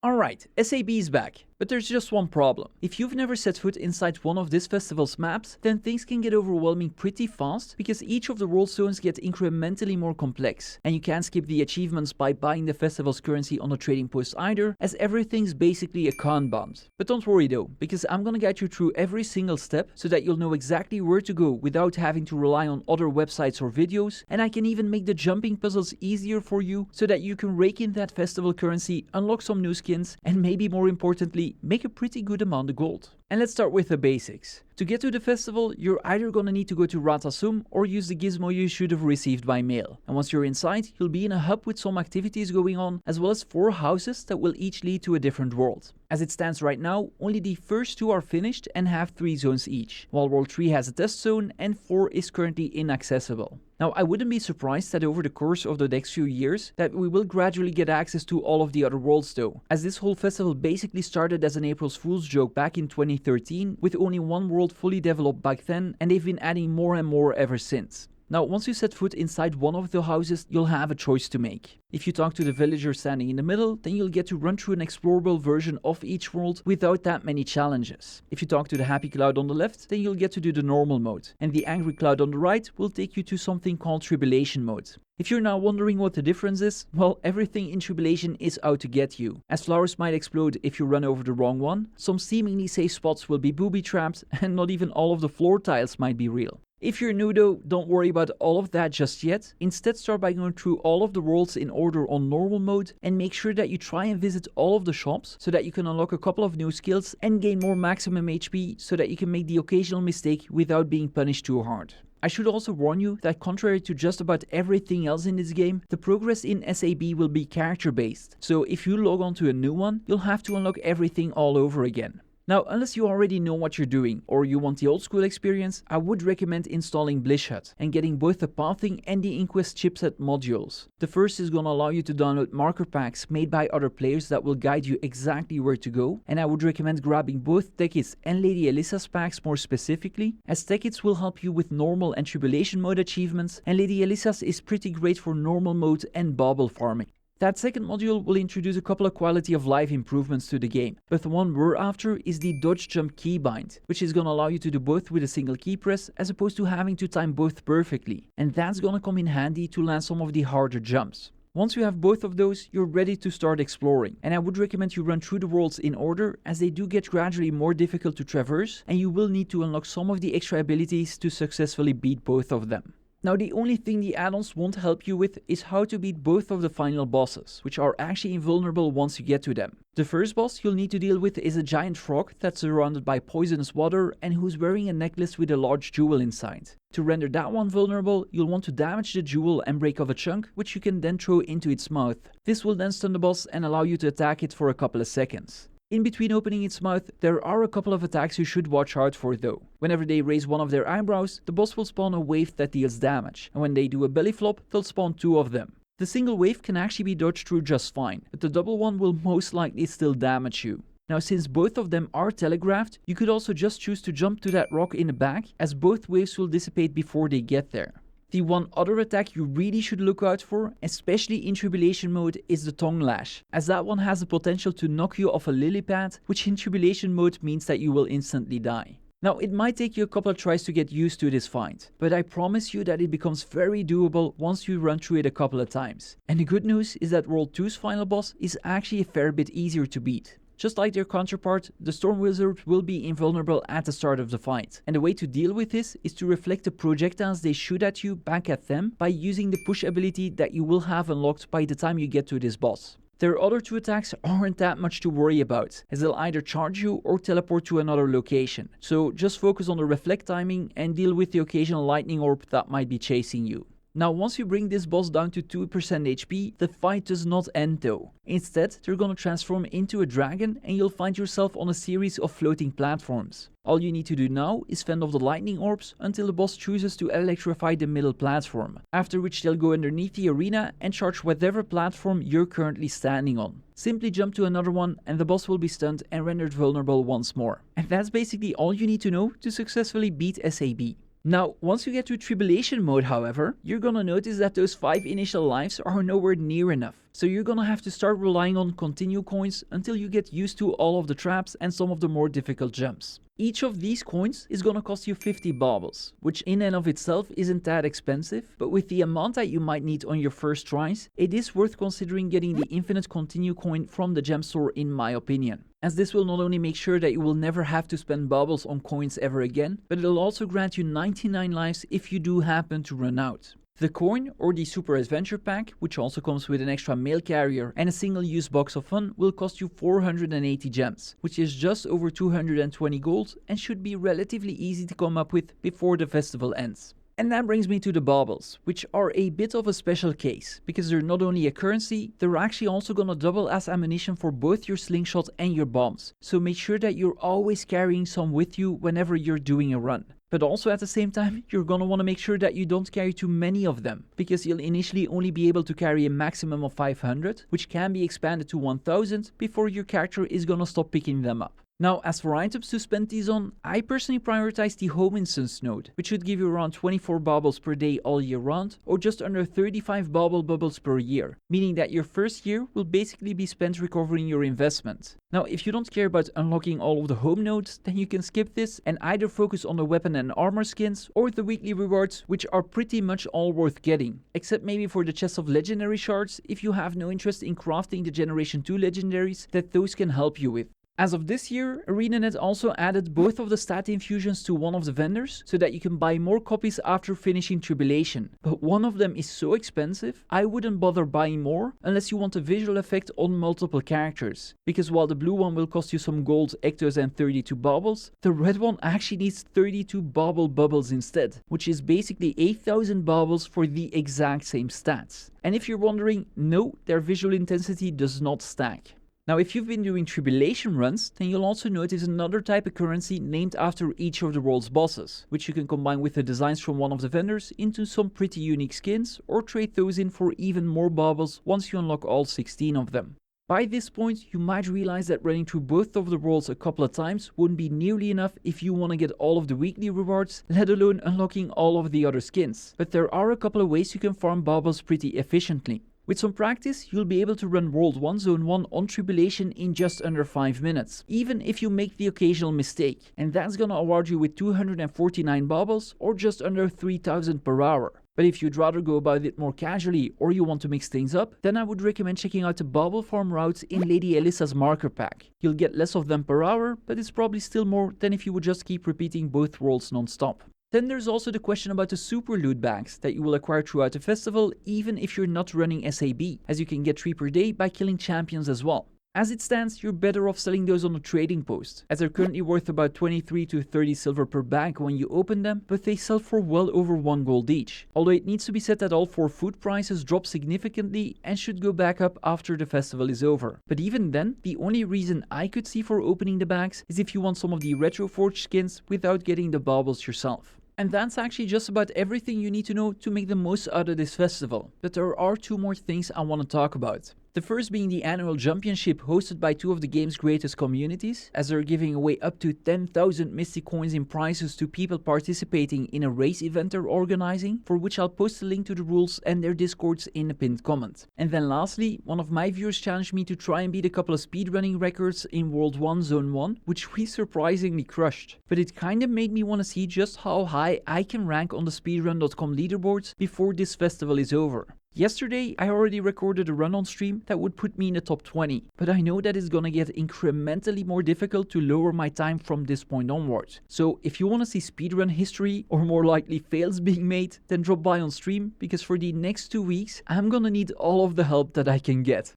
Alright, SAB is back, but there's just one problem. If you've never set foot inside one of this festival's maps, then things can get overwhelming pretty fast because each of the world zones get incrementally more complex, and you can't skip the achievements by buying the festival's currency on the trading post either, as everything's basically a Kanban. But don't worry though, because I'm gonna guide you through every single step so that you'll know exactly where to go without having to rely on other websites or videos, and I can even make the jumping puzzles easier for you so that you can rake in that festival currency, unlock some new skins, and maybe more importantly, make a pretty good amount of gold. And let's start with the basics. To get to the festival, you're either gonna need to go to Ratasum or use the gizmo you should have received by mail. And once you're inside, you'll be in a hub with some activities going on, as well as 4 houses that will each lead to a different world. As it stands right now, only the first 2 are finished and have 3 zones each, while World 3 has a test zone and 4 is currently inaccessible. Now, I wouldn't be surprised that over the course of the next few years that we will gradually get access to all of the other worlds though, as this whole festival basically started as an April's Fool's joke back in 2013 with only one world fully developed back then, and they've been adding more and more ever since. Now, once you set foot inside one of the houses, you'll have a choice to make. If you talk to the villager standing in the middle, then you'll get to run through an explorable version of each world without that many challenges. If you talk to the happy cloud on the left, then you'll get to do the normal mode. And the angry cloud on the right will take you to something called tribulation mode. If you're now wondering what the difference is, well, everything in tribulation is out to get you. As flowers might explode if you run over the wrong one, some seemingly safe spots will be booby-trapped, and not even all of the floor tiles might be real. If you're new though, don't worry about all of that just yet. Instead, start by going through all of the worlds in order on normal mode and make sure that you try and visit all of the shops so that you can unlock a couple of new skills and gain more maximum HP so that you can make the occasional mistake without being punished too hard. I should also warn you that contrary to just about everything else in this game, the progress in SAB will be character based. So if you log on to a new one, you'll have to unlock everything all over again. Now, unless you already know what you're doing or you want the old school experience, I would recommend installing Blishhud and getting both the pathing and the Inquest Chipset modules. The first is gonna allow you to download marker packs made by other players that will guide you exactly where to go, and I would recommend grabbing both Tekit's and Lady Alyssa's packs more specifically, as Tekit's will help you with normal and tribulation mode achievements, and Lady Alyssa's is pretty great for normal mode and bauble farming. That second module will introduce a couple of quality of life improvements to the game, but the one we're after is the dodge jump keybind, which is gonna allow you to do both with a single key press as opposed to having to time both perfectly, and that's gonna come in handy to land some of the harder jumps. Once you have both of those, you're ready to start exploring, and I would recommend you run through the worlds in order as they do get gradually more difficult to traverse, and you will need to unlock some of the extra abilities to successfully beat both of them. Now, the only thing the add-ons won't help you with is how to beat both of the final bosses, which are actually invulnerable once you get to them. The first boss you'll need to deal with is a giant frog that's surrounded by poisonous water and who's wearing a necklace with a large jewel inside. To render that one vulnerable, you'll want to damage the jewel and break off a chunk, which you can then throw into its mouth. This will then stun the boss and allow you to attack it for a couple of seconds. In between opening its mouth, there are a couple of attacks you should watch out for though. Whenever they raise one of their eyebrows, the boss will spawn a wave that deals damage, and when they do a belly flop, they'll spawn 2 of them. The single wave can actually be dodged through just fine, but the double one will most likely still damage you. Now, since both of them are telegraphed, you could also just choose to jump to that rock in the back, as both waves will dissipate before they get there. The one other attack you really should look out for, especially in tribulation mode, is the tongue lash, as that one has the potential to knock you off a lily pad, which in tribulation mode means that you will instantly die. Now, it might take you a couple of tries to get used to this fight, but I promise you that it becomes very doable once you run through it a couple of times. And the good news is that World 2's final boss is actually a fair bit easier to beat. Just like their counterpart, the Storm Wizard will be invulnerable at the start of the fight, and the way to deal with this is to reflect the projectiles they shoot at you back at them by using the push ability that you will have unlocked by the time you get to this boss. Their other 2 attacks aren't that much to worry about, as they'll either charge you or teleport to another location, so just focus on the reflect timing and deal with the occasional lightning orb that might be chasing you. Now, once you bring this boss down to 2% HP, the fight does not end though. Instead, they're gonna transform into a dragon and you'll find yourself on a series of floating platforms. All you need to do now is fend off the lightning orbs until the boss chooses to electrify the middle platform, after which they'll go underneath the arena and charge whatever platform you're currently standing on. Simply jump to another one and the boss will be stunned and rendered vulnerable once more. And that's basically all you need to know to successfully beat SAB. Now, once you get to tribulation mode, however, you're gonna notice that those 5 initial lives are nowhere near enough. So you're gonna have to start relying on continue coins until you get used to all of the traps and some of the more difficult jumps. Each of these coins is gonna cost you 50 baubles, which in and of itself isn't that expensive, but with the amount that you might need on your first tries, it is worth considering getting the infinite continue coin from the gem store in my opinion, as this will not only make sure that you will never have to spend baubles on coins ever again, but it'll also grant you 99 lives if you do happen to run out. The coin, or the Super Adventure Pack, which also comes with an extra mail carrier and a single-use box of fun, will cost you 480 gems, which is just over 220 gold and should be relatively easy to come up with before the festival ends. And that brings me to the baubles, which are a bit of a special case, because they're not only a currency, they're actually also gonna double as ammunition for both your slingshot and your bombs, so make sure that you're always carrying some with you whenever you're doing a run. But also at the same time, you're gonna wanna make sure that you don't carry too many of them, because you'll initially only be able to carry a maximum of 500, which can be expanded to 1000 before your character is gonna stop picking them up. Now, as for items to spend these on, I personally prioritize the Home Instance node, which should give you around 24 baubles per day all year round, or just under 35 bauble bubbles per year, meaning that your first year will basically be spent recovering your investment. Now, if you don't care about unlocking all of the home nodes, then you can skip this and either focus on the weapon and armor skins, or the weekly rewards, which are pretty much all worth getting, except maybe for the chest of legendary shards, if you have no interest in crafting the Generation 2 legendaries, that those can help you with. As of this year, ArenaNet also added both of the stat infusions to one of the vendors, so that you can buy more copies after finishing Tribulation. But one of them is so expensive, I wouldn't bother buying more unless you want a visual effect on multiple characters. Because while the blue one will cost you some gold, ectos and 32 baubles, the red one actually needs 32 bauble bubbles instead, which is basically 8000 baubles for the exact same stats. And if you're wondering, no, their visual intensity does not stack. Now, if you've been doing Tribulation runs, then you'll also notice another type of currency named after each of the world's bosses, which you can combine with the designs from one of the vendors into some pretty unique skins, or trade those in for even more baubles once you unlock all 16 of them. By this point, you might realize that running through both of the worlds a couple of times wouldn't be nearly enough if you want to get all of the weekly rewards, let alone unlocking all of the other skins. But there are a couple of ways you can farm baubles pretty efficiently. With some practice, you'll be able to run World 1 Zone 1 on Tribulation in just under 5 minutes, even if you make the occasional mistake, and that's gonna award you with 249 baubles or just under 3000 per hour. But if you'd rather go about it more casually or you want to mix things up, then I would recommend checking out the bauble farm routes in Lady Alyssa's marker pack. You'll get less of them per hour, but it's probably still more than if you would just keep repeating both worlds non-stop. Then there's also the question about the super loot bags that you will acquire throughout the festival even if you're not running SAB, as you can get 3 per day by killing champions as well. As it stands, you're better off selling those on a trading post, as they're currently worth about 23 to 30 silver per bag when you open them, but they sell for well over 1 gold each. Although it needs to be said that all 4 food prices drop significantly and should go back up after the festival is over. But even then, the only reason I could see for opening the bags is if you want some of the Retroforged skins without getting the baubles yourself. And that's actually just about everything you need to know to make the most out of this festival. But there are 2 more things I want to talk about. The first being the annual championship hosted by 2 of the game's greatest communities, as they're giving away up to 10,000 Mystic Coins in prizes to people participating in a race event they're organizing, for which I'll post a link to the rules and their discords in the pinned comment. And then lastly, one of my viewers challenged me to try and beat a couple of speedrunning records in World 1 Zone 1, which we surprisingly crushed. But it kinda made me want to see just how high I can rank on the speedrun.com leaderboards before this festival is over. Yesterday, I already recorded a run on stream that would put me in the top 20, but I know that it's gonna get incrementally more difficult to lower my time from this point onwards. So if you wanna see speedrun history, or more likely fails being made, then drop by on stream, because for the next 2 weeks, I'm gonna need all of the help that I can get.